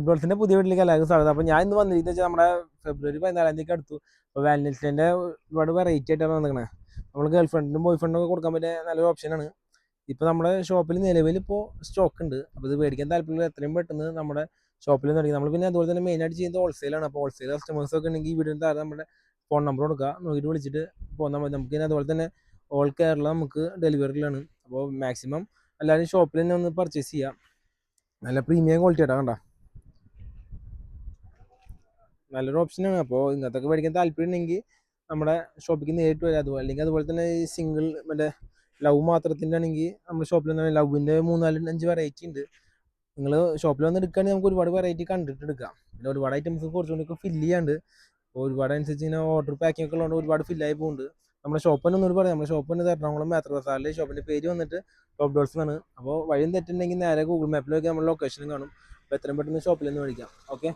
ഫുട്ബോൾസിന്റെ പുതിയ വീട്ടിലേക്ക് എല്ലാവർക്കും സ്വാഗതം. അപ്പോൾ ഞാൻ ഇന്ന് വന്നിരിക്കുന്നത് വെച്ചാൽ നമ്മുടെ ഫെബ്രുവരി 14 തീയതി അടുത്തു. അപ്പോൾ വാലന്റൈൻസ് ഡേന്റെ ഒരുപാട് വെറൈറ്റി ആയിട്ടാണ് വന്നിരിക്കുന്നത്. നമ്മൾ ഗേൾ ഫ്രണ്ടിനും ബോയ് ഫ്രണ്ടിനും ഒക്കെ കൊടുക്കാൻ പറ്റിയ നല്ലൊരു ഓപ്ഷനാണ്. ഇപ്പോൾ നമ്മുടെ ഷോപ്പിൽ നിലവിൽ ഇപ്പോൾ സ്റ്റോക്ക് ഉണ്ട്. അപ്പോൾ ഇത് മേടിക്കാൻ താല്പര്യമുള്ള എത്രയും പെട്ടെന്ന് നമ്മുടെ ഷോപ്പിൽ നിന്ന് തുടങ്ങി. നമ്മൾ പിന്നെ അതുപോലെ തന്നെ മെയിനായിട്ട് ചെയ്യുന്നത് ഹോൾസെയിലാണ്. അപ്പോൾ ഹോൾസെയിൽ കസ്റ്റമേഴ്സ് ഒക്കെ ഉണ്ടെങ്കിൽ വീടിന് താഴെ നമ്മുടെ ഫോൺ നമ്പർ കൊടുക്കുക, നോക്കിയിട്ട് വിളിച്ചിട്ട് പോന്നാൽ മതി. നമുക്ക് അതുപോലെ തന്നെ ഓൾ കേരള നമുക്ക് ഡെലിവറിയിലാണ്. അപ്പോൾ മാക്സിമം എല്ലാവരും ഷോപ്പിൽ തന്നെ ഒന്ന് പർച്ചേസ് ചെയ്യാം. നല്ല പ്രീമിയം ക്വാളിറ്റി ആയിട്ടാണ് കണ്ട, നല്ലൊരു ഓപ്ഷനാണ്. അപ്പോൾ ഇങ്ങനത്തൊക്കെ മേടിക്കാൻ താല്പര്യം ഉണ്ടെങ്കിൽ നമ്മുടെ ഷോപ്പിലേക്ക് നേരിട്ട് വരാം. അതുപോലെ അല്ലെങ്കിൽ അതുപോലെ തന്നെ ഈ സിംഗിൾ മറ്റേ ലവ് മാത്രത്തിൻ്റെ ആണെങ്കിൽ നമ്മുടെ ഷോപ്പിൽ തന്നെ ലവിൻ്റെ 3-4-5 വെറൈറ്റി ഉണ്ട്. നിങ്ങൾ ഷോപ്പിൽ വന്ന് എടുക്കുകയാണെങ്കിൽ നമുക്ക് ഒരുപാട് വെറൈറ്റി കണ്ടിട്ട് എടുക്കാം. പിന്നെ ഒരുപാട് ഐറ്റംസ് കുറച്ചുകൊണ്ടൊക്കെ ഫില്ല് ചെയ്യാണ്ട്. അപ്പോൾ ഒരുപാട് അനുസരിച്ച് ഇങ്ങനെ ഓർഡർ പാക്കിംഗ് ഒക്കെ ഉള്ളതുകൊണ്ട് ഒരുപാട് ഫില്ലായി പോകുന്നുണ്ട്. നമ്മുടെ ഷോപ്പ് തന്നെ ഒന്നുകൂടി പറയാം, നമ്മുടെ ഷോപ്പ് തന്നെ എറണാകുളം മേത്ര ബസാറിൽ. ഷോപ്പിൻ്റെ പേര് വന്നിട്ട് ടോപ്പ് ഡോൾസ് എന്നാണ്. അപ്പോൾ വഴിയും തെറ്റുണ്ടെങ്കിൽ നേരെ ഗൂഗിൾ മാപ്പിലൊക്കെ നമ്മുടെ ലൊക്കേഷനും കാണും. അപ്പോൾ എത്രയും പെട്ടെന്ന് ഷോപ്പിൽ നിന്ന് മേടിക്കാം. ഓക്കെ.